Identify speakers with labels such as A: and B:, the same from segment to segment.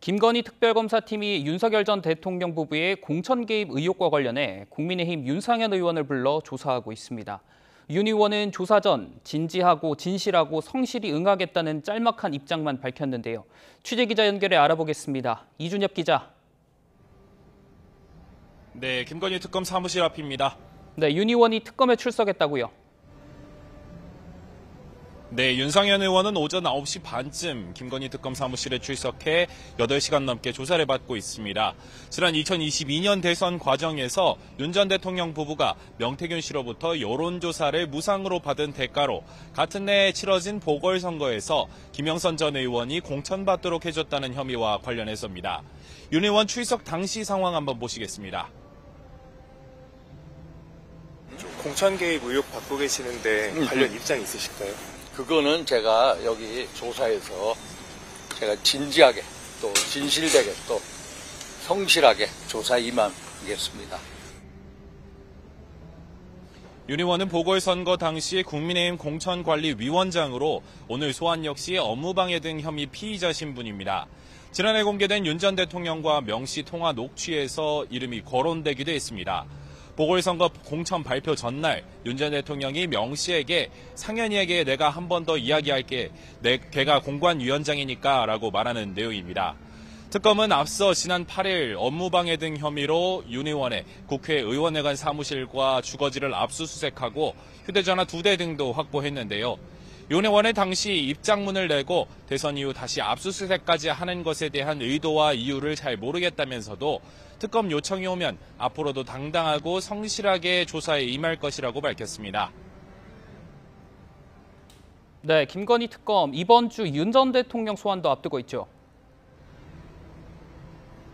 A: 김건희 특별검사팀이 윤석열 전 대통령 부부의 공천 개입 의혹과 관련해 국민의힘 윤상현 의원을 불러 조사하고 있습니다. 윤 의원은 조사 전 진지하고 진실하고 성실히 응하겠다는 짤막한 입장만 밝혔는데요. 취재기자 연결해 알아보겠습니다. 이준엽 기자.
B: 네, 김건희 특검 사무실 앞입니다.
A: 네, 윤 의원이 특검에 출석했다고요?
B: 네, 윤상현 의원은 오전 9시 반쯤 김건희 특검 사무실에 출석해 8시간 넘게 조사를 받고 있습니다. 지난 2022년 대선 과정에서 윤 전 대통령 부부가 명태균 씨로부터 여론조사를 무상으로 받은 대가로 같은 해에 치러진 보궐선거에서 김영선 전 의원이 공천받도록 해줬다는 혐의와 관련해서입니다. 윤 의원 출석 당시 상황 한번 보시겠습니다.
C: 공천 개입 의혹 받고 계시는데 관련 입장 있으실까요?
D: 그거는 제가 여기 조사에서 제가 진지하게 또 진실되게 또 성실하게 조사 임하겠습니다.
B: 윤 의원은 보궐선거 당시 국민의힘 공천관리위원장으로 오늘 소환 역시 업무방해 등 혐의 피의자 신분입니다. 지난해 공개된 윤 전 대통령과 명시 통화 녹취에서 이름이 거론되기도 했습니다. 보궐선거 공천 발표 전날 윤 전 대통령이 명 씨에게 상현이에게 내가 한 번 더 이야기할게. 걔가 공관위원장이니까 라고 말하는 내용입니다. 특검은 앞서 지난 8일 업무방해 등 혐의로 윤 의원의 국회의원회관 사무실과 주거지를 압수수색하고 휴대전화 2대 등도 확보했는데요. 윤 의원은 당시 입장문을 내고 대선 이후 다시 압수수색까지 하는 것에 대한 의도와 이유를 잘 모르겠다면서도 특검 요청이 오면 앞으로도 당당하고 성실하게 조사에 임할 것이라고 밝혔습니다.
A: 네, 김건희 특검 이번 주 윤 전 대통령 소환도 앞두고 있죠.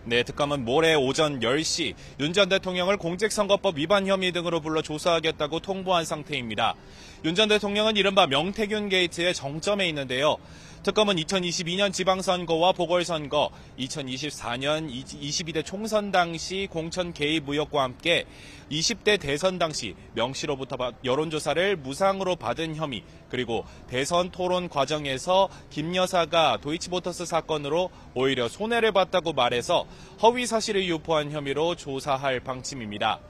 B: 네, 특검은 모레 오전 10시 윤 전 대통령을 공직선거법 위반 혐의 등으로 불러 조사하겠다고 통보한 상태입니다. 윤 전 대통령은 이른바 명태균 게이트의 정점에 있는데요. 특검은 2022년 지방선거와 보궐선거, 2024년 22대 총선 당시 공천 개입 의혹과 함께 20대 대선 당시 명 씨로부터 여론조사를 무상으로 받은 혐의, 그리고 대선 토론 과정에서 김 여사가 도이치모터스 사건으로 오히려 손해를 봤다고 말해서 허위 사실을 유포한 혐의로 조사할 방침입니다.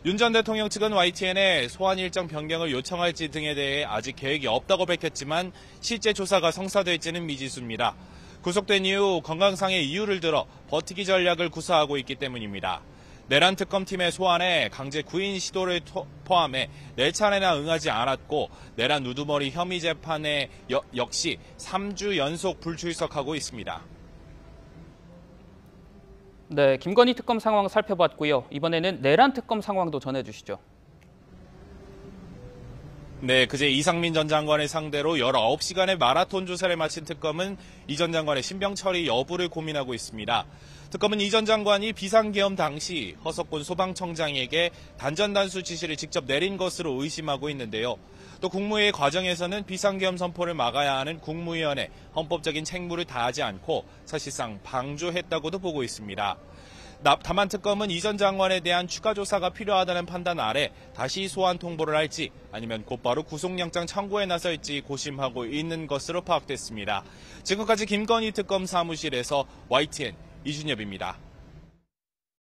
B: 윤 전 대통령 측은 YTN에 소환 일정 변경을 요청할지 등에 대해 아직 계획이 없다고 밝혔지만 실제 조사가 성사될지는 미지수입니다. 구속된 이후 건강상의 이유를 들어 버티기 전략을 구사하고 있기 때문입니다. 내란 특검팀의 소환에 강제 구인 시도를 포함해 4차례나 응하지 않았고 내란 우두머리 혐의 재판에 역시 3주 연속 불출석하고 있습니다.
A: 네, 김건희 특검 상황 살펴봤고요. 이번에는 내란 특검 상황도 전해주시죠.
B: 네, 그제 이상민 전 장관을 상대로 19시간의 마라톤 조사를 마친 특검은 이 전 장관의 신병 처리 여부를 고민하고 있습니다. 특검은 이 전 장관이 비상계엄 당시 허석곤 소방청장에게 단전단수 지시를 직접 내린 것으로 의심하고 있는데요. 또 국무회의 과정에서는 비상계엄 선포를 막아야 하는 국무위원회 헌법적인 책무를 다하지 않고 사실상 방조했다고도 보고 있습니다. 다만 특검은 이 전 장관에 대한 추가 조사가 필요하다는 판단 아래 다시 소환 통보를 할지 아니면 곧바로 구속영장 청구에 나설지 고심하고 있는 것으로 파악됐습니다. 지금까지 김건희 특검 사무실에서 YTN 이준엽입니다.